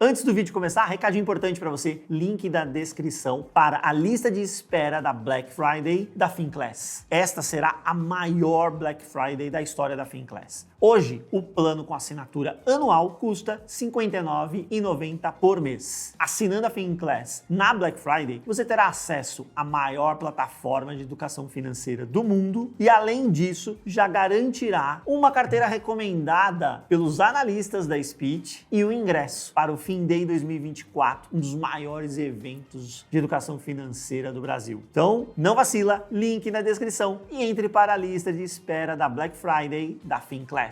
Antes do vídeo começar, recadinho importante para você, link da descrição para a lista de espera da Black Friday da Finclass. Esta será a maior Black Friday da história da Finclass. Hoje, o plano com assinatura anual custa R$ 59,90 por mês. Assinando a Finclass na Black Friday, você terá acesso à maior plataforma de educação financeira do mundo e, além disso, já garantirá uma carteira recomendada pelos analistas da Speech e o ingresso para o FinDay 2024, um dos maiores eventos de educação financeira do Brasil. Então, não vacila, link na descrição e entre para a lista de espera da Black Friday da Finclass.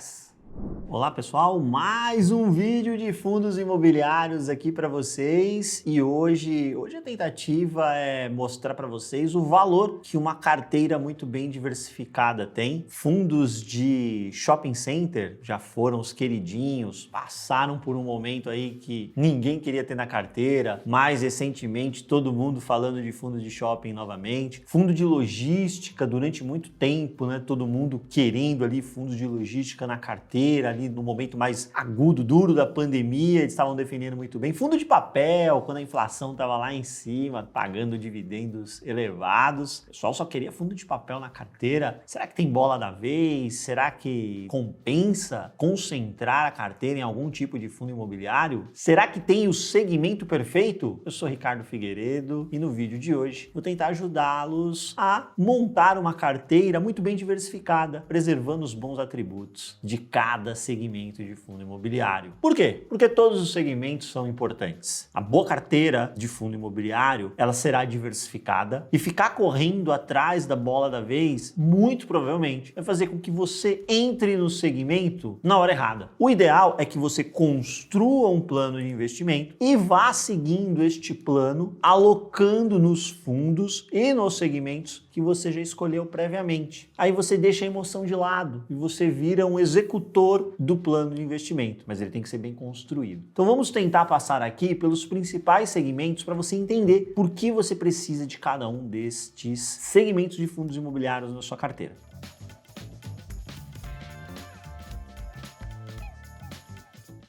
Olá pessoal, mais um vídeo de fundos imobiliários aqui para vocês e hoje a tentativa é mostrar para vocês o valor que uma carteira muito bem diversificada tem. Fundos de shopping center já foram os queridinhos, passaram por um momento aí que ninguém queria ter na carteira, mais recentemente todo mundo falando de fundos de shopping novamente. Fundo de logística durante muito tempo, né? Todo mundo querendo ali fundos de logística na carteira, ali no momento mais agudo, duro da pandemia, eles estavam defendendo muito bem. Fundo de papel, quando a inflação estava lá em cima, pagando dividendos elevados. O pessoal só queria fundo de papel na carteira. Será que tem bola da vez? Será que compensa concentrar a carteira em algum tipo de fundo imobiliário? Será que tem o segmento perfeito? Eu sou Ricardo Figueiredo e no vídeo de hoje vou tentar ajudá-los a montar uma carteira muito bem diversificada, preservando os bons atributos de cada segmento de fundo imobiliário. Por quê? Porque todos os segmentos são importantes. A boa carteira de fundo imobiliário, ela será diversificada e ficar correndo atrás da bola da vez, muito provavelmente, vai fazer com que você entre no segmento na hora errada. O ideal é que você construa um plano de investimento e vá seguindo este plano, alocando nos fundos e nos segmentos que você já escolheu previamente. Aí você deixa a emoção de lado e você vira um executor do plano de investimento, mas ele tem que ser bem construído. Então vamos tentar passar aqui pelos principais segmentos para você entender por que você precisa de cada um destes segmentos de fundos imobiliários na sua carteira.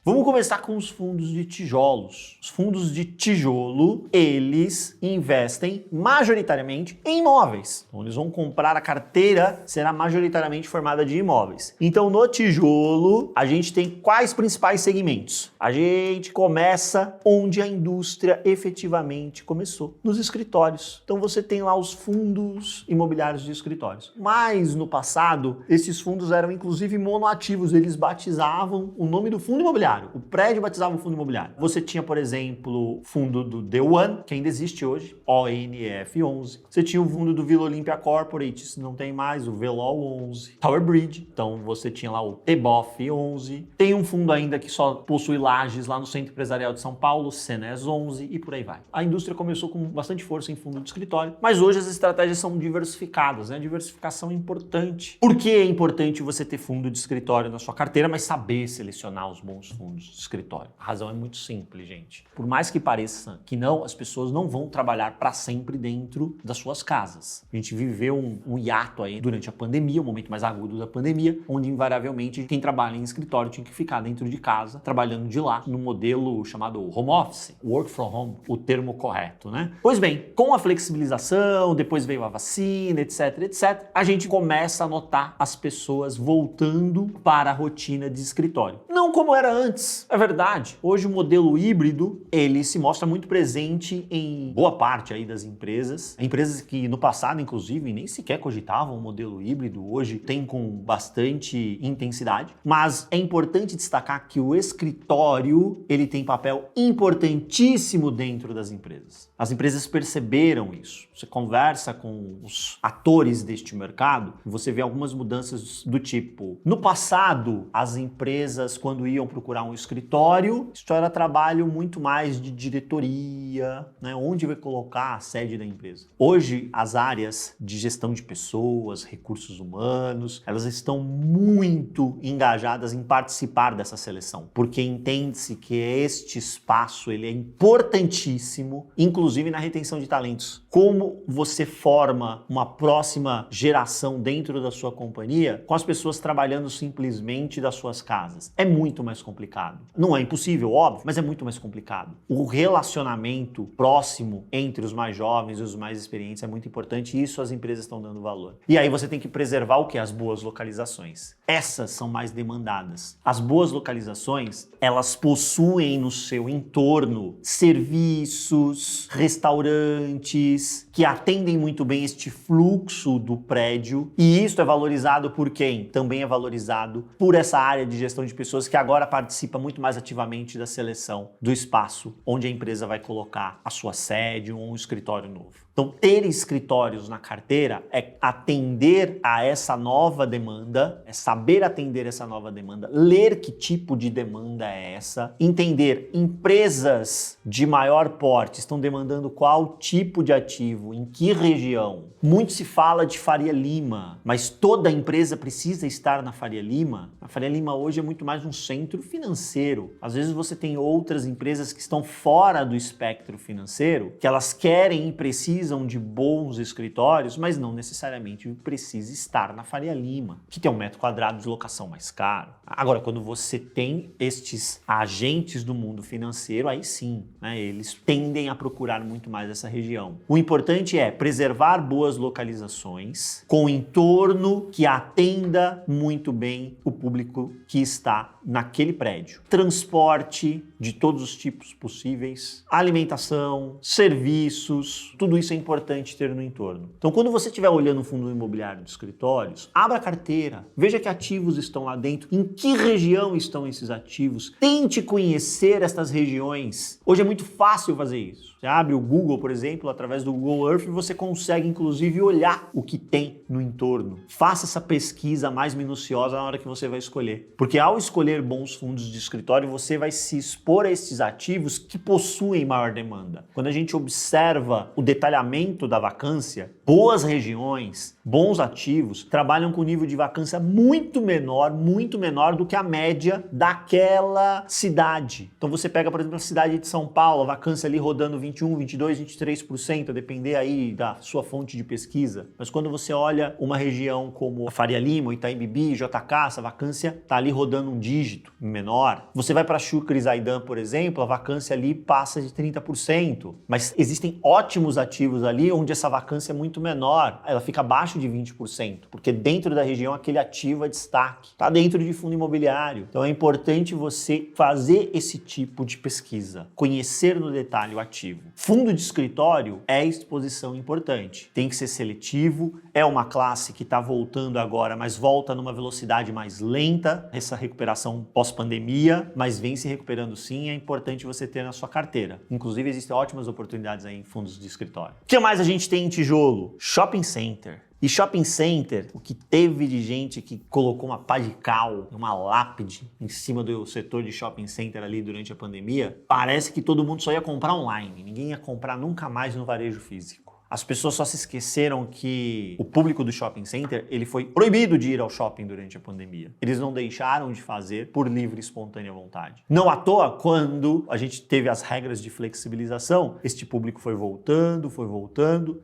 Vamos começar com os fundos de tijolos. Os fundos de tijolo, eles investem majoritariamente em imóveis. Então, eles vão comprar a carteira, será majoritariamente formada de imóveis. Então, no tijolo, a gente tem quais principais segmentos? A gente começa onde a indústria efetivamente começou, nos escritórios. Então, você tem lá os fundos imobiliários de escritórios. Mas, no passado, esses fundos eram inclusive monoativos. Eles batizavam o nome do fundo imobiliário. O prédio batizava o fundo imobiliário. Você tinha, por exemplo, o fundo do The One, que ainda existe hoje, ONF11. Você tinha o fundo do Vila Olímpia Corporate, isso não tem mais, o VELOL 11. Tower Bridge, então você tinha lá o TEBOF 11. Tem um fundo ainda que só possui lajes lá no Centro Empresarial de São Paulo, CENES 11 e por aí vai. A indústria começou com bastante força em fundo de escritório, mas hoje as estratégias são diversificadas, né? A diversificação é importante. Por que é importante você ter fundo de escritório na sua carteira, mas saber selecionar os bons fundos de escritório? A razão é muito simples, gente. Por mais que pareça que não, as pessoas não vão trabalhar para sempre dentro das suas casas. A gente viveu um hiato aí durante a pandemia, o momento mais agudo da pandemia, onde invariavelmente quem trabalha em escritório tinha que ficar dentro de casa, trabalhando de lá, no modelo chamado home office, work from home, o termo correto, né? Pois bem, com a flexibilização, depois veio a vacina, etc, a gente começa a notar as pessoas voltando para a rotina de escritório. Não como era antes, é verdade. Hoje o modelo híbrido, ele se mostra muito presente em boa parte aí das empresas. Empresas que no passado, inclusive, nem sequer cogitavam o modelo híbrido, hoje tem com bastante intensidade. Mas é importante destacar que o escritório, ele tem papel importantíssimo dentro das empresas. As empresas perceberam isso. Você conversa com os atores deste mercado, você vê algumas mudanças do tipo, no passado, as empresas, quando iam procurar um escritório, isso era trabalho muito mais de diretoria, né? Onde vai colocar a sede da empresa. Hoje, as áreas de gestão de pessoas, recursos humanos, elas estão muito engajadas em participar dessa seleção, porque entende-se que este espaço ele é importantíssimo, inclusive na retenção de talentos. como você forma uma próxima geração dentro da sua companhia com as pessoas trabalhando simplesmente das suas casas. É muito mais complicado. Não é impossível, óbvio, mas é muito mais complicado. O relacionamento próximo entre os mais jovens e os mais experientes é muito importante e isso as empresas estão dando valor. E aí você tem que preservar o que? As boas localizações. Essas são mais demandadas. As boas localizações, elas possuem no seu entorno serviços, restaurantes que atendem muito bem este fluxo do prédio e isso é valorizado por quem? Também é valorizado por essa área de gestão de pessoas que agora participa muito mais ativamente da seleção do espaço onde a empresa vai colocar a sua sede ou um escritório novo. Então, ter escritórios na carteira é atender a essa nova demanda, é saber atender essa nova demanda, ler que tipo de demanda é essa, entender empresas de maior porte estão demandando qual tipo de ativo, em que região. Muito se fala de Faria Lima, mas toda empresa precisa estar na Faria Lima. A Faria Lima hoje é muito mais um centro financeiro. Às vezes você tem outras empresas que estão fora do espectro financeiro, que elas querem e precisam de bons escritórios, mas não necessariamente precisa estar na Faria Lima, que tem um metro quadrado de locação mais caro. Agora, quando você tem estes agentes do mundo financeiro, aí sim, né, eles tendem a procurar muito mais essa região. O importante é preservar boas localizações com entorno que atenda muito bem o público que está naquele prédio. Transporte de todos os tipos possíveis, alimentação, serviços, tudo isso é importante ter no entorno. Então, quando você estiver olhando o fundo imobiliário de escritórios, abra a carteira, veja que ativos estão lá dentro, em que região estão esses ativos, tente conhecer estas regiões. Hoje é muito fácil fazer isso. Você abre o Google, por exemplo, através do Google Earth, você consegue inclusive olhar o que tem no entorno. Faça essa pesquisa mais minuciosa na hora que você vai escolher. Porque ao escolher bons fundos de escritório, você vai se expor a esses ativos que possuem maior demanda. Quando a gente observa o detalhamento da vacância, boas regiões, bons ativos, trabalham com nível de vacância muito menor do que a média daquela cidade. Então você pega, por exemplo, a cidade de São Paulo, a vacância ali rodando 21, 22, 23%, a depender aí da sua fonte de pesquisa. Mas quando você olha uma região como a Faria Lima, Itaim Bibi, JK, essa vacância está ali rodando um dígito menor. Você vai para Chucre e Zaidan, por exemplo, a vacância ali passa de 30%. Mas existem ótimos ativos ali onde essa vacância é muito menor. Ela fica abaixo de 20%, porque dentro da região aquele ativo é destaque. Está dentro de fundo imobiliário. Então é importante você fazer esse tipo de pesquisa, conhecer no detalhe o ativo. Fundo de escritório é exposição importante. Tem que ser seletivo, é uma classe que está voltando agora, mas volta numa velocidade mais lenta, essa recuperação pós-pandemia, mas vem se recuperando sim, é importante você ter na sua carteira. Inclusive existem ótimas oportunidades aí em fundos de escritório. O que mais a gente tem em tijolo? Shopping center. E shopping center, o que teve de gente que colocou uma pá de cal, uma lápide em cima do setor de shopping center ali durante a pandemia, parece que todo mundo só ia comprar online, ninguém ia comprar nunca mais no varejo físico. As pessoas só se esqueceram que o público do shopping center, ele foi proibido de ir ao shopping durante a pandemia. Eles não deixaram de fazer por livre e espontânea vontade. Não à toa, quando a gente teve as regras de flexibilização, este público foi voltando,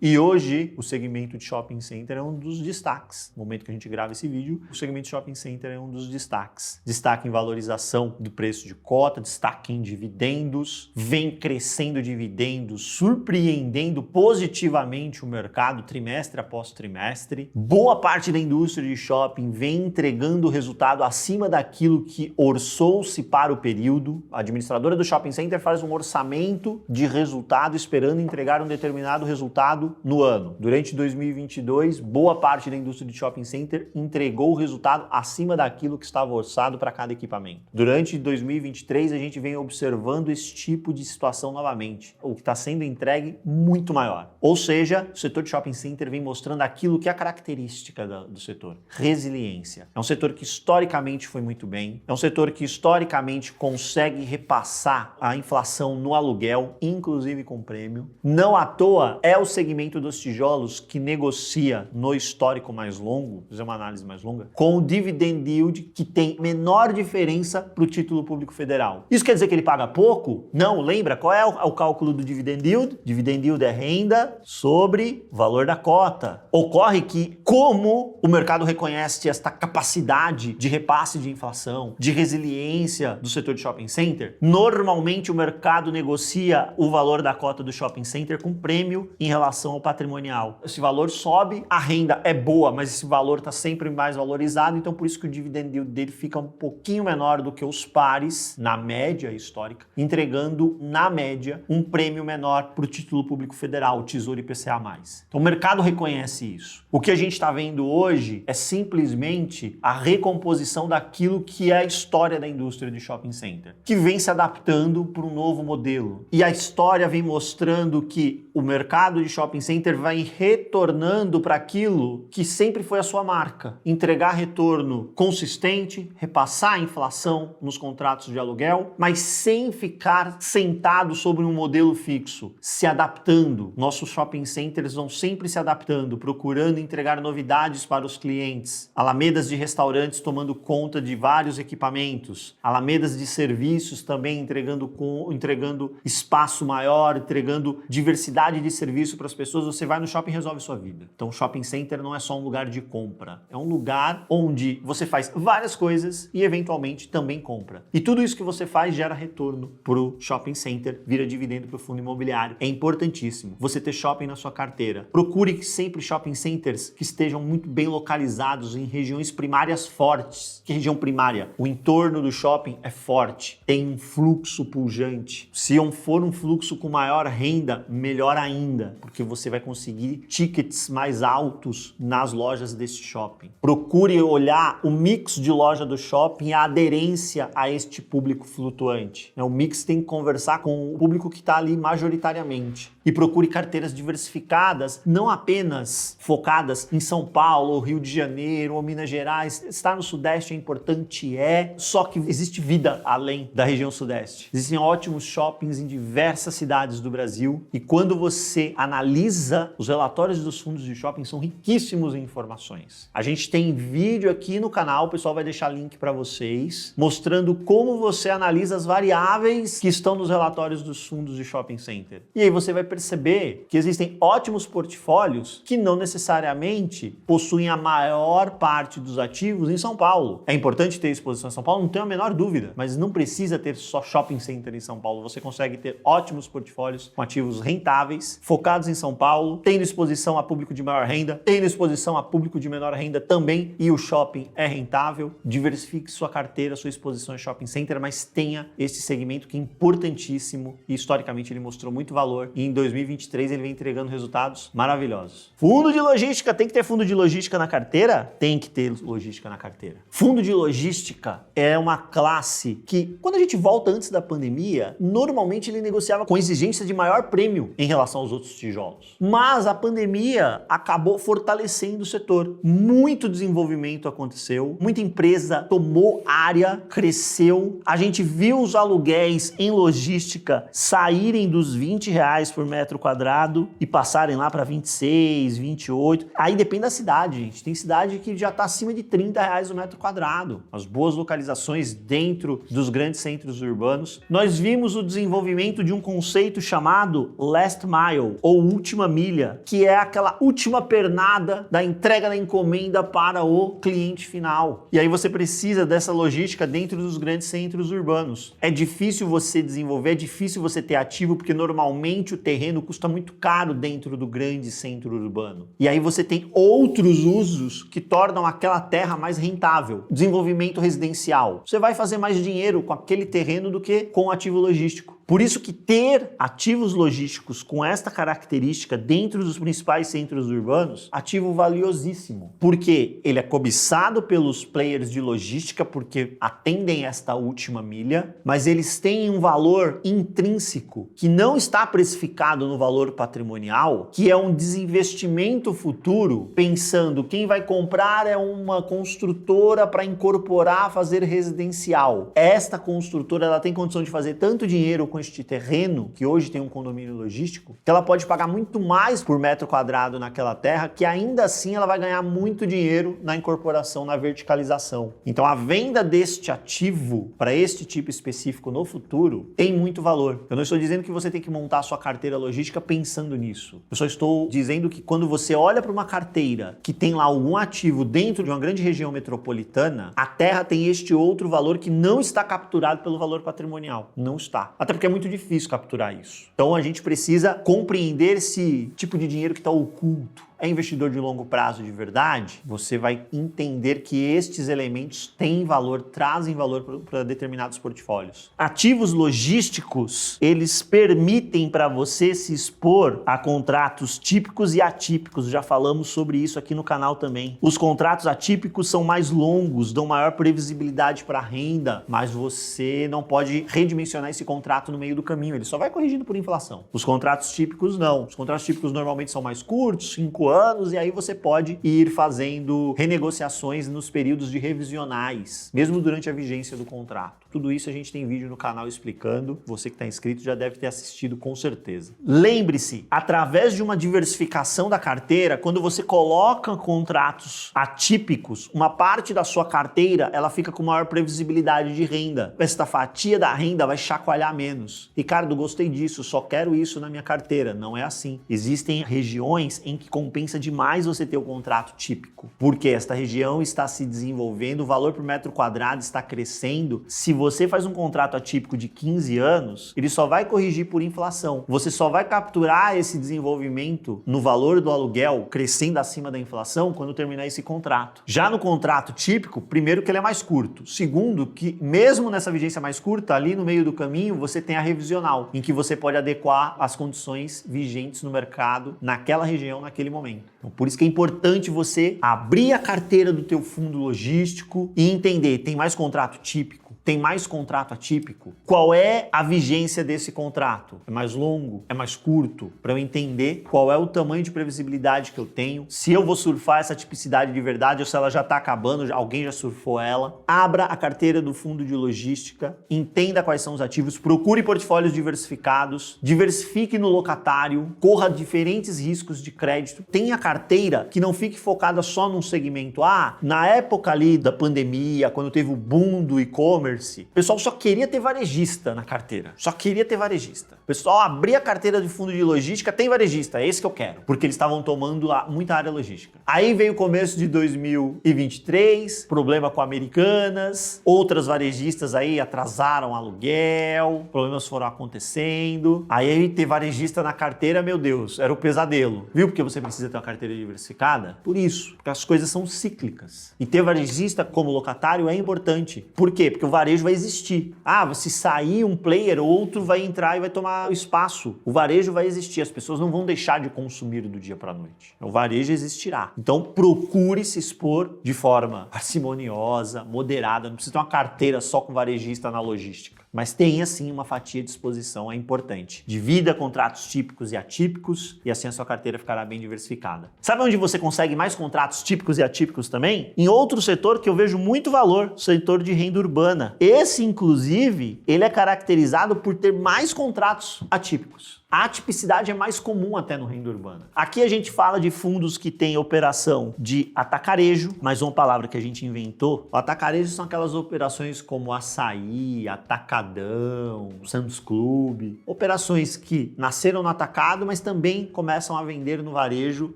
e hoje o segmento de shopping center é um dos destaques. No momento que a gente grava esse vídeo, o segmento de shopping center é um dos destaques. Destaque em valorização do preço de cota, destaque em dividendos, vem crescendo dividendos, surpreendendo positivamente o mercado trimestre após trimestre. Boa parte da indústria de shopping vem entregando resultado acima daquilo que orçou-se para o período. A administradora do shopping center faz um orçamento de resultado esperando entregar um determinado resultado no ano. Durante 2022, boa parte da indústria de shopping center entregou o resultado acima daquilo que estava orçado para cada equipamento. Durante 2023, a gente vem observando esse tipo de situação novamente. O que está sendo entregue muito maior. Ou seja, o setor de shopping center vem mostrando aquilo que é a característica do setor. Resiliência. É um setor que historicamente foi muito bem. É um setor que historicamente consegue repassar a inflação no aluguel, inclusive com prêmio. Não à toa é o segmento dos tijolos que negocia no histórico mais longo, vou fazer uma análise mais longa, com o dividend yield que tem menor diferença para o título público federal. Isso quer dizer que ele paga pouco? Não, lembra? Qual é o cálculo do dividend yield? Dividend yield é renda sobre o valor da cota. Ocorre que, como o mercado reconhece esta capacidade de repasse de inflação, de resiliência do setor de shopping center, normalmente o mercado negocia o valor da cota do shopping center com prêmio em relação ao patrimonial. Esse valor sobe, a renda é boa, mas esse valor está sempre mais valorizado, então por isso que o dividend yield dele fica um pouquinho menor do que os pares, na média histórica, entregando, na média, um prêmio menor para o título público federal, o Tesouro IPCA+. Então o mercado reconhece isso. O que a gente está vendo hoje é simplesmente a recomposição daquilo que é a história da indústria de shopping center, que vem se adaptando para um novo modelo. E a história vem mostrando que o mercado de shopping center vai retornando para aquilo que sempre foi a sua marca. Entregar retorno consistente, repassar a inflação nos contratos de aluguel, mas sem ficar sentado sobre um modelo fixo, se adaptando. Nossos shopping centers vão sempre se adaptando, procurando entregar novidades para os clientes. Alamedas de restaurantes tomando conta de vários equipamentos. Alamedas de serviços também entregando espaço maior, entregando diversidade de serviço para as pessoas. Você vai no shopping e resolve sua vida. Então o shopping center não é só um lugar de compra. É um lugar onde você faz várias coisas e eventualmente também compra. E tudo isso que você faz gera retorno para o shopping center, vira dividendo para o fundo imobiliário. É importantíssimo você ter shopping na sua carteira. Procure sempre shopping centers que estejam muito bem localizados em regiões primárias fortes. Que região primária? O entorno do shopping é forte, tem um fluxo pujante. Se for um fluxo com maior renda, melhor ainda, porque você vai conseguir tickets mais altos nas lojas desse shopping. Procure olhar o mix de loja do shopping e a aderência a este público flutuante. O mix tem que conversar com o público que está ali majoritariamente. E procure carteiras diversificadas, não apenas focadas em São Paulo, ou Rio de Janeiro, ou Minas Gerais. Estar no Sudeste é importante, só que existe vida além da região Sudeste. Existem ótimos shoppings em diversas cidades do Brasil e quando você analisa os relatórios dos fundos de shopping, são riquíssimos em informações. A gente tem vídeo aqui no canal, o pessoal vai deixar link para vocês, mostrando como você analisa as variáveis que estão nos relatórios dos fundos de shopping center. E aí você vai perceber que existem ótimos portfólios que não necessariamente possuem a maior parte dos ativos em São Paulo. É importante ter exposição em São Paulo, não tenho a menor dúvida, mas não precisa ter só shopping center em São Paulo. Você consegue ter ótimos portfólios com ativos rentáveis, focados em São Paulo, tendo exposição a público de maior renda, tendo exposição a público de menor renda também, e o shopping é rentável. Diversifique sua carteira, sua exposição em shopping center, mas tenha esse segmento que é importantíssimo e historicamente ele mostrou muito valor e em 2023 ele vem entregando resultados maravilhosos. Fundo de logística, tem que ter fundo de logística na carteira? Tem que ter logística na carteira. Fundo de logística é uma classe que, quando a gente volta antes da pandemia, normalmente ele negociava com exigência de maior prêmio em relação aos outros tijolos. Mas a pandemia acabou fortalecendo o setor. Muito desenvolvimento aconteceu, muita empresa tomou área, cresceu. A gente viu os aluguéis em logística saírem dos R$20 por metro quadrado e passarem lá para 26, 28. Aí depende da cidade, gente. Tem cidade que já está acima de R$30 o metro quadrado. As boas localizações dentro dos grandes centros urbanos. Nós vimos o desenvolvimento de um conceito chamado Last Mile, ou última milha, que é aquela última pernada da entrega da encomenda para o cliente final. E aí você precisa dessa logística dentro dos grandes centros urbanos. É difícil você desenvolver, é difícil você ter ativo, porque normalmente o terreno custa muito caro dentro do grande centro urbano. E aí você tem outros usos que tornam aquela terra mais rentável. Desenvolvimento residencial. Você vai fazer mais dinheiro com aquele terreno do que com o ativo logístico. Por isso que ter ativos logísticos com esta característica dentro dos principais centros urbanos, ativo valiosíssimo. Porque ele é cobiçado pelos players de logística, porque atendem esta última milha, mas eles têm um valor intrínseco que não está precificado no valor patrimonial, que é um desinvestimento futuro, pensando quem vai comprar é uma construtora para incorporar, fazer residencial. Esta construtora ela tem condição de fazer tanto dinheiro com este terreno, que hoje tem um condomínio logístico, que ela pode pagar muito mais por metro quadrado naquela terra, que ainda assim ela vai ganhar muito dinheiro na incorporação, na verticalização. Então a venda deste ativo para este tipo específico no futuro tem muito valor. Eu não estou dizendo que você tem que montar a sua carteira logística pensando nisso. Eu só estou dizendo que quando você olha para uma carteira que tem lá algum ativo dentro de uma grande região metropolitana, a terra tem este outro valor que não está capturado pelo valor patrimonial. Não está. Até porque é muito difícil capturar isso. Então a gente precisa compreender esse tipo de dinheiro que está oculto. É investidor de longo prazo de verdade? Você vai entender que estes elementos têm valor, trazem valor para determinados portfólios. Ativos logísticos, eles permitem para você se expor a contratos típicos e atípicos. Já falamos sobre isso aqui no canal também. Os contratos atípicos são mais longos, dão maior previsibilidade para a renda, mas você não pode redimensionar esse contrato no meio do caminho. Ele só vai corrigindo por inflação. Os contratos típicos não. Os contratos típicos normalmente são mais curtos, 5 anos, e aí você pode ir fazendo renegociações nos períodos de revisionais, mesmo durante a vigência do contrato. Tudo isso a gente tem vídeo no canal explicando. Você que está inscrito já deve ter assistido com certeza. Lembre-se, através de uma diversificação da carteira, quando você coloca contratos atípicos, uma parte da sua carteira ela fica com maior previsibilidade de renda. Esta fatia da renda vai chacoalhar menos. Ricardo, gostei disso, só quero isso na minha carteira. Não é assim. Existem regiões em que compensa demais você ter o contrato típico, porque esta região está se desenvolvendo, o valor por metro quadrado está crescendo. Se você faz um contrato atípico de 15 anos, ele só vai corrigir por inflação. Você só vai capturar esse desenvolvimento no valor do aluguel crescendo acima da inflação quando terminar esse contrato. Já no contrato típico, primeiro que ele é mais curto, segundo que mesmo nessa vigência mais curta, ali no meio do caminho, você tem a revisional, em que você pode adequar as condições vigentes no mercado naquela região, naquele momento. Então, por isso que é importante você abrir a carteira do teu fundo logístico e entender, tem mais contrato típico? Tem mais contrato atípico? Qual é a vigência desse contrato? É mais longo? É mais curto? Para eu entender qual é o tamanho de previsibilidade que eu tenho, se eu vou surfar essa tipicidade de verdade ou se ela já está acabando, alguém já surfou ela. Abra a carteira do fundo de logística, entenda quais são os ativos, procure portfólios diversificados, diversifique no locatário, corra diferentes riscos de crédito, tenha carteira que não fique focada só num segmento. Na época ali da pandemia, quando teve o boom do e-commerce, o pessoal só queria ter varejista na carteira. Só queria ter varejista. O pessoal abria a carteira de fundo de logística, tem varejista, é esse que eu quero. Porque eles estavam tomando muita área logística. Aí veio o começo de 2023, problema com Americanas, outras varejistas aí atrasaram aluguel, problemas foram acontecendo. Aí ter varejista na carteira, meu Deus, era o pesadelo. Viu porque você precisa ter uma carteira diversificada? Por isso, porque as coisas são cíclicas. E ter varejista como locatário é importante. Por quê? Porque o varejo vai existir. Se sair um player, outro vai entrar e vai tomar espaço. O varejo vai existir, as pessoas não vão deixar de consumir do dia para a noite. O varejo existirá. Então procure se expor de forma parcimoniosa, moderada. Não precisa ter uma carteira só com varejista na logística. Mas tenha sim uma fatia de exposição, é importante. Divida contratos típicos e atípicos e assim a sua carteira ficará bem diversificada. Sabe onde você consegue mais contratos típicos e atípicos também? Em outro setor que eu vejo muito valor, o setor de renda urbana. Esse, inclusive, ele é caracterizado por ter mais contratos atípicos. A atipicidade é mais comum até no renda urbana. Aqui a gente fala de fundos que têm operação de atacarejo, mais uma palavra que a gente inventou. O atacarejo são aquelas operações como Açaí, Atacadão, Santos Clube. Operações que nasceram no atacado, mas também começam a vender no varejo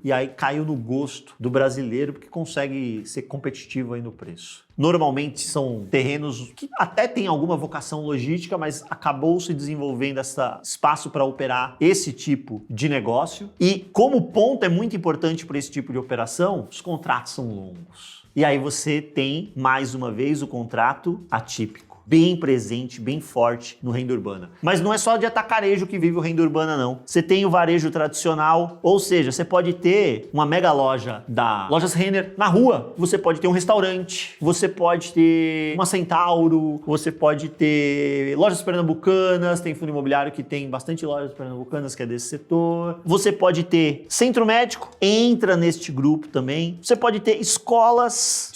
e aí caiu no gosto do brasileiro porque consegue ser competitivo aí no preço. Normalmente são terrenos que até têm alguma vocação logística, mas acabou se desenvolvendo esse espaço para operar esse tipo de negócio. E como ponto é muito importante para esse tipo de operação, os contratos são longos. E aí você tem, mais uma vez, o contrato atípico. Bem presente, bem forte no renda urbana. Mas não é só de atacarejo que vive o renda urbana, não. Você tem o varejo tradicional, ou seja, você pode ter uma mega loja da Lojas Renner na rua, você pode ter um restaurante, você pode ter uma Centauro, você pode ter lojas pernambucanas, tem fundo imobiliário que tem bastante lojas pernambucanas que é desse setor. Você pode ter centro médico, entra neste grupo também. Você pode ter escolas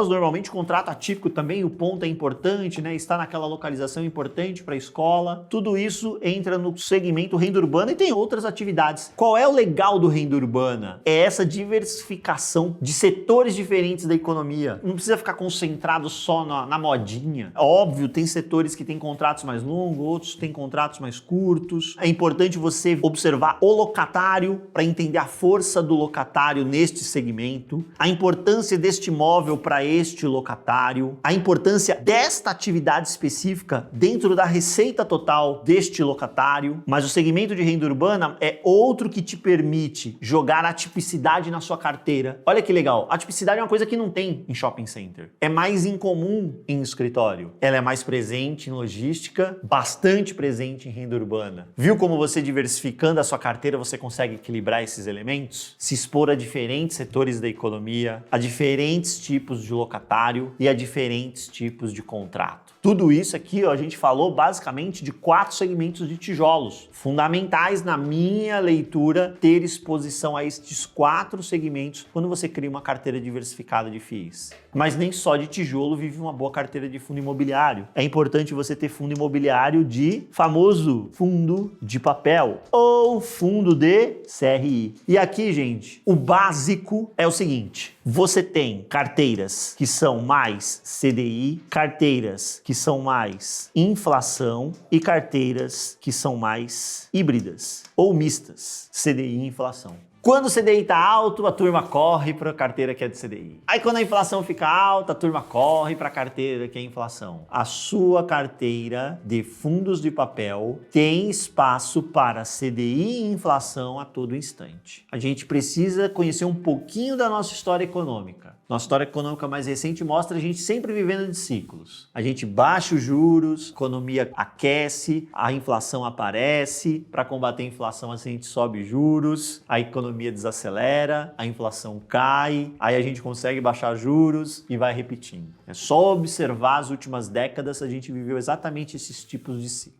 normalmente contrato atípico também, o ponto é importante, né? está naquela localização importante para a escola. Tudo isso entra no segmento renda urbana e tem outras atividades. Qual é o legal do renda urbana? É essa diversificação de setores diferentes da economia. Não precisa ficar concentrado só na modinha. Óbvio, tem setores que têm contratos mais longos, outros têm contratos mais curtos. É importante você observar o locatário para entender a força do locatário neste segmento, a importância deste imóvel para este locatário, a importância desta atividade específica dentro da receita total deste locatário. Mas o segmento de renda urbana é outro que te permite jogar a tipicidade na sua carteira. Olha que legal, a tipicidade é uma coisa que não tem em shopping center. É mais incomum em escritório. Ela é mais presente em logística, bastante presente em renda urbana. Viu como você diversificando a sua carteira você consegue equilibrar esses elementos? Se expor a diferentes setores da economia, a diferentes tipos de locatário e a diferentes tipos de contrato. Tudo isso aqui, ó, a gente falou basicamente de 4 segmentos de tijolos. Fundamentais na minha leitura ter exposição a estes 4 segmentos quando você cria uma carteira diversificada de FIIs. Mas nem só de tijolo vive uma boa carteira de fundo imobiliário. É importante você ter fundo imobiliário de famoso fundo de papel ou fundo de CRI. E aqui, gente, o básico é o seguinte: você tem carteiras que são mais CDI, carteiras que são mais inflação e carteiras que são mais híbridas ou mistas, CDI e inflação. Quando o CDI está alto, a turma corre para a carteira que é de CDI. Aí quando a inflação fica alta, a turma corre para a carteira que é inflação. A sua carteira de fundos de papel tem espaço para CDI e inflação a todo instante. A gente precisa conhecer um pouquinho da nossa história econômica. Nossa história econômica mais recente mostra a gente sempre vivendo de ciclos. A gente baixa os juros, a economia aquece, a inflação aparece. Para combater a inflação, a gente sobe juros, a economia desacelera, a inflação cai, aí a gente consegue baixar juros e vai repetindo. É só observar as últimas décadas, a gente viveu exatamente esses tipos de ciclos.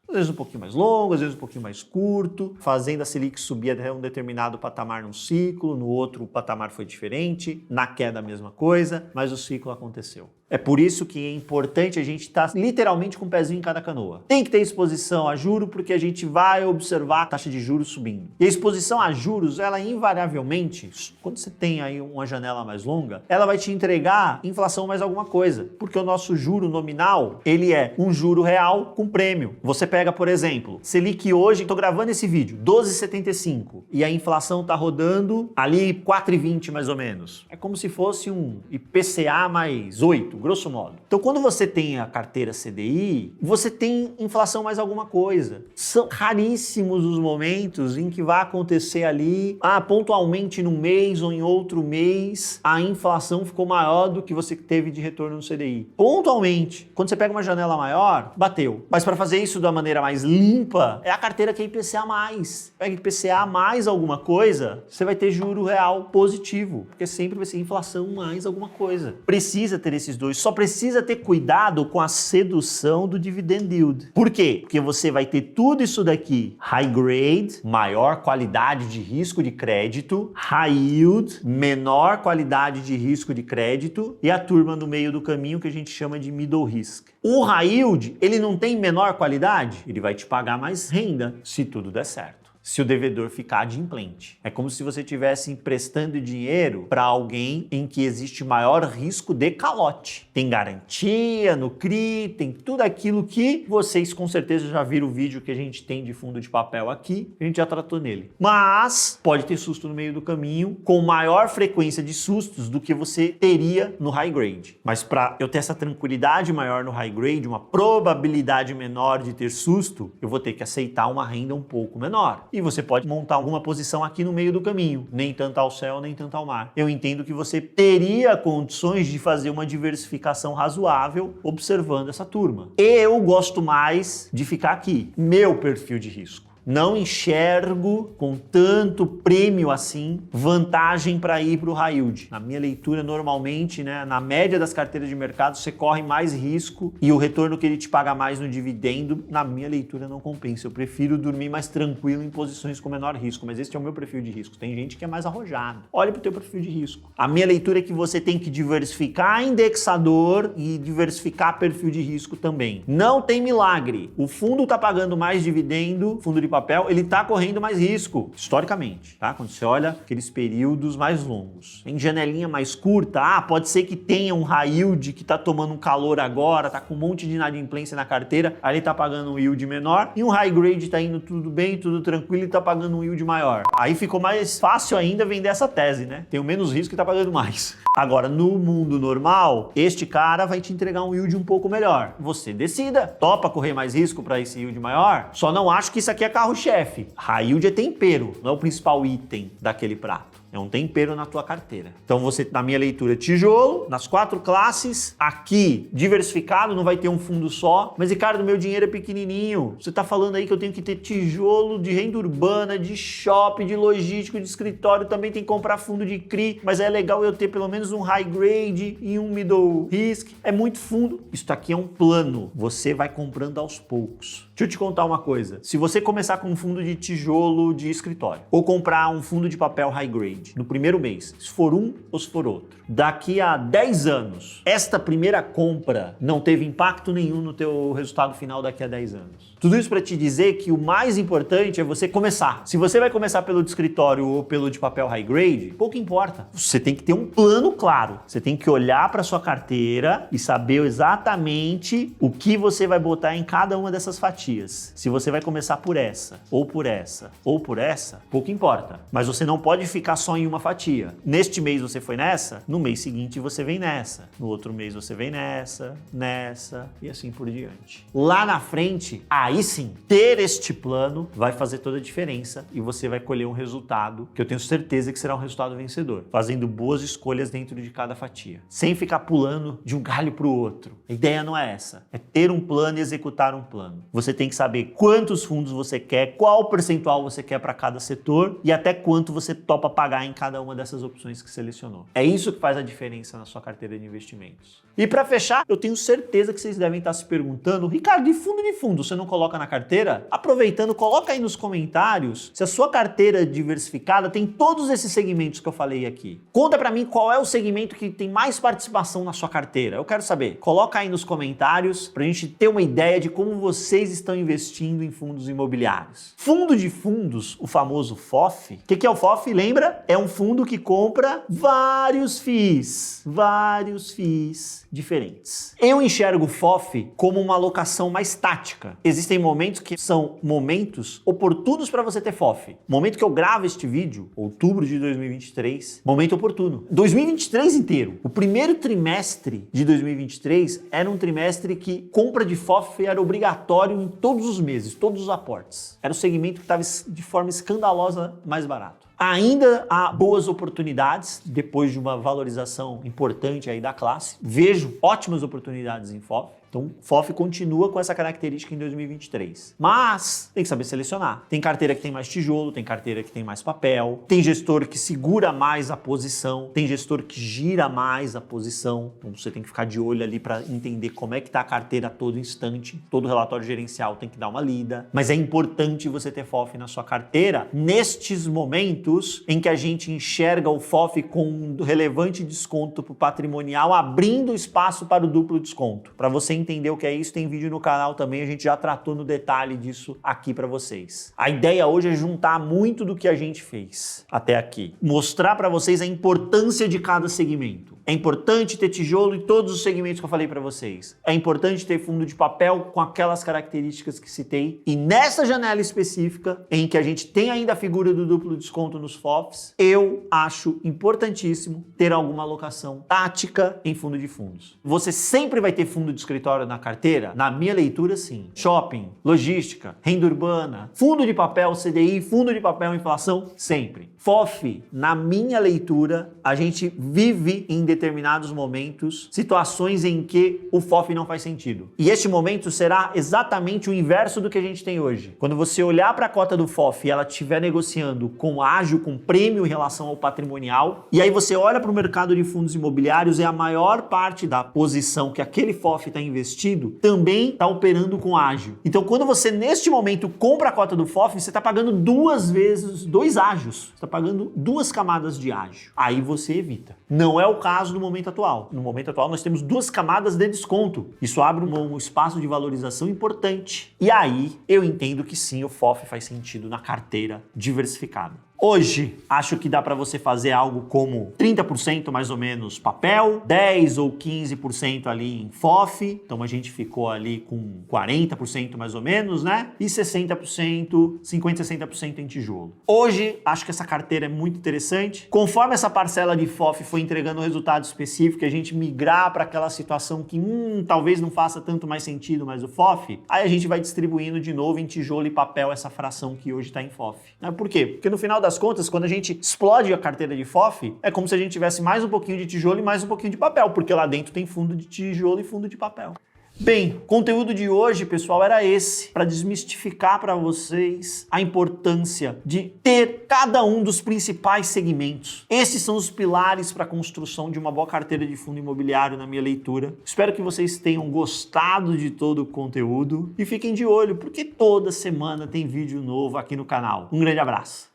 Às vezes um pouquinho mais longo, às vezes um pouquinho mais curto, fazendo a Selic subir até um determinado patamar num ciclo, no outro o patamar foi diferente, na queda a mesma coisa, mas o ciclo aconteceu. É por isso que é importante a gente estar literalmente com o pezinho em cada canoa. Tem que ter exposição a juro porque a gente vai observar a taxa de juros subindo. E a exposição a juros, ela invariavelmente, quando você tem aí uma janela mais longa, ela vai te entregar inflação mais alguma coisa. Porque o nosso juro nominal, ele é um juro real com prêmio. Você pega, por exemplo, Selic hoje, estou gravando esse vídeo, 12,75. E a inflação está rodando ali 4,20 mais ou menos. É como se fosse um IPCA mais 8. Grosso modo. Então, quando você tem a carteira CDI, você tem inflação mais alguma coisa. São raríssimos os momentos em que vai acontecer ali, pontualmente num mês ou em outro mês, a inflação ficou maior do que você teve de retorno no CDI. Pontualmente. Quando você pega uma janela maior, bateu. Mas para fazer isso da maneira mais limpa, é a carteira que é IPCA+. Pega IPCA mais alguma coisa, você vai ter juro real positivo, porque sempre vai ser inflação mais alguma coisa. Precisa ter esses dois. Só precisa ter cuidado com a sedução do dividend yield. Por quê? Porque você vai ter tudo isso daqui. High grade, maior qualidade de risco de crédito. High yield, menor qualidade de risco de crédito. E a turma no meio do caminho que a gente chama de middle risk. O high yield, ele não tem menor qualidade? Ele vai te pagar mais renda, se tudo der certo. Se o devedor ficar adimplente. É como se você estivesse emprestando dinheiro para alguém em que existe maior risco de calote. Tem garantia no CRI, tem tudo aquilo que vocês com certeza já viram o vídeo que a gente tem de fundo de papel aqui, a gente já tratou nele. Mas pode ter susto no meio do caminho, com maior frequência de sustos do que você teria no high grade. Mas para eu ter essa tranquilidade maior no high grade, uma probabilidade menor de ter susto, eu vou ter que aceitar uma renda um pouco menor. E você pode montar alguma posição aqui no meio do caminho, nem tanto ao céu, nem tanto ao mar. Eu entendo que você teria condições de fazer uma diversificação razoável observando essa turma. Eu gosto mais de ficar aqui, meu perfil de risco. Não enxergo com tanto prêmio assim vantagem para ir para o high yield. Na minha leitura, normalmente, né, na média das carteiras de mercado, você corre mais risco e o retorno que ele te paga mais no dividendo, na minha leitura, não compensa. Eu prefiro dormir mais tranquilo em posições com menor risco, mas esse é o meu perfil de risco. Tem gente que é mais arrojado. Olha para o teu perfil de risco. A minha leitura é que você tem que diversificar indexador e diversificar perfil de risco também. Não tem milagre. O fundo está pagando mais dividendo, fundo de papel, ele está correndo mais risco, historicamente, tá? Quando você olha aqueles períodos mais longos. Em janelinha mais curta, pode ser que tenha um high yield que está tomando um calor agora, tá com um monte de inadimplência na carteira, aí ele está pagando um yield menor, e um high grade está indo tudo bem, tudo tranquilo e está pagando um yield maior. Aí ficou mais fácil ainda vender essa tese, né? Tem o menos risco e está pagando mais. Agora, no mundo normal, este cara vai te entregar um yield um pouco melhor. Você decida, topa correr mais risco para esse yield maior? Só não acho que isso aqui é carro-chefe. High yield é tempero, não é o principal item daquele prato. É um tempero na tua carteira. Então você, na minha leitura, tijolo, nas 4 classes, aqui, diversificado, não vai ter um fundo só. Mas, Ricardo, meu dinheiro é pequenininho. Você tá falando aí que eu tenho que ter tijolo de renda urbana, de shopping, de logístico, de escritório, também tem que comprar fundo de CRI, mas é legal eu ter pelo menos um high grade e um middle risk. É muito fundo. Isso aqui é um plano. Você vai comprando aos poucos. Deixa eu te contar uma coisa. Se você começar com um fundo de tijolo de escritório ou comprar um fundo de papel high grade no primeiro mês, se for um ou se for outro, daqui a 10 anos, esta primeira compra não teve impacto nenhum no teu resultado final daqui a 10 anos. Tudo isso para te dizer que o mais importante é você começar. Se você vai começar pelo de escritório ou pelo de papel high grade, pouco importa. Você tem que ter um plano claro. Você tem que olhar para sua carteira e saber exatamente o que você vai botar em cada uma dessas fatias. Se você vai começar por essa, ou por essa, ou por essa, pouco importa. Mas você não pode ficar só em uma fatia. Neste mês você foi nessa, no mês seguinte você vem nessa. No outro mês você vem nessa e assim por diante. Lá na frente, aí sim, ter este plano vai fazer toda a diferença e você vai colher um resultado que eu tenho certeza que será um resultado vencedor, fazendo boas escolhas dentro de cada fatia, sem ficar pulando de um galho para o outro. A ideia não é essa, é ter um plano e executar um plano. Você tem que saber quantos fundos você quer, qual percentual você quer para cada setor e até quanto você topa pagar em cada uma dessas opções que selecionou. É isso que faz a diferença na sua carteira de investimentos. E para fechar, eu tenho certeza que vocês devem estar se perguntando, Ricardo, de fundo você não coloca na carteira? Aproveitando, coloca aí nos comentários se a sua carteira diversificada tem todos esses segmentos que eu falei aqui. Conta para mim qual é o segmento que tem mais participação na sua carteira. Eu quero saber. Coloca aí nos comentários pra gente ter uma ideia de como vocês estão investindo em fundos imobiliários. Fundo de fundos, o famoso FOF. O que é o FOF? Lembra? É um fundo que compra vários FIIs diferentes. Eu enxergo o FOF como uma alocação mais tática. Existem momentos que são momentos oportunos para você ter FOF. Momento que eu gravo este vídeo, outubro de 2023, momento oportuno. 2023 inteiro. O primeiro trimestre de 2023 era um trimestre que compra de FOF era obrigatório em todos os meses, todos os aportes. Era o segmento que estava de forma escandalosa mais barato. Ainda há boas oportunidades, depois de uma valorização importante aí da classe. Vejo ótimas oportunidades em FOF. Então, FOF continua com essa característica em 2023. Mas tem que saber selecionar. Tem carteira que tem mais tijolo, tem carteira que tem mais papel, tem gestor que segura mais a posição, tem gestor que gira mais a posição. Então, você tem que ficar de olho ali para entender como é que está a carteira a todo instante. Todo relatório gerencial tem que dar uma lida. Mas é importante você ter FOF na sua carteira nestes momentos em que a gente enxerga o FOF com um relevante desconto para o patrimonial, abrindo espaço para o duplo desconto. Para você entender o que é isso, tem vídeo no canal também, a gente já tratou no detalhe disso aqui para vocês. A ideia hoje é juntar muito do que a gente fez até aqui, mostrar para vocês a importância de cada segmento. É importante ter tijolo em todos os segmentos que eu falei para vocês. É importante ter fundo de papel com aquelas características que citei. E nessa janela específica, em que a gente tem ainda a figura do duplo desconto nos FOFs, eu acho importantíssimo ter alguma alocação tática em fundo de fundos. Você sempre vai ter fundo de escritório na carteira? Na minha leitura, sim. Shopping, logística, renda urbana, fundo de papel CDI, fundo de papel inflação, sempre. FOF, na minha leitura, a gente vive em determinados momentos situações em que o FOF não faz sentido. E este momento será exatamente o inverso do que a gente tem hoje. Quando você olhar para a cota do FOF e ela estiver negociando com ágio, com prêmio em relação ao patrimonial, e aí você olha para o mercado de fundos imobiliários e a maior parte da posição que aquele FOF está investido também está operando com ágio. Então, quando você neste momento compra a cota do FOF, você está pagando duas vezes, dois ágios. Você está pagando duas camadas de ágio. Aí você evita. Não é o caso do momento atual. No momento atual, nós temos duas camadas de desconto. Isso abre um espaço de valorização importante. E aí, eu entendo que sim, o FOF faz sentido na carteira diversificada. Hoje, acho que dá para você fazer algo como 30% mais ou menos papel, 10 ou 15% ali em FOF, então a gente ficou ali com 40% mais ou menos, né? E 60%, 50, 60% em tijolo. Hoje, acho que essa carteira é muito interessante. Conforme essa parcela de FOF foi entregando um resultado específico, a gente migrar para aquela situação que talvez não faça tanto mais sentido mais o FOF, aí a gente vai distribuindo de novo em tijolo e papel essa fração que hoje está em FOF. Por quê? Porque no final das contas, quando a gente explode a carteira de FOF, é como se a gente tivesse mais um pouquinho de tijolo e mais um pouquinho de papel, porque lá dentro tem fundo de tijolo e fundo de papel. Bem, o conteúdo de hoje, pessoal, era esse, para desmistificar para vocês a importância de ter cada um dos principais segmentos. Esses são os pilares para a construção de uma boa carteira de fundo imobiliário na minha leitura. Espero que vocês tenham gostado de todo o conteúdo e fiquem de olho, porque toda semana tem vídeo novo aqui no canal. Um grande abraço!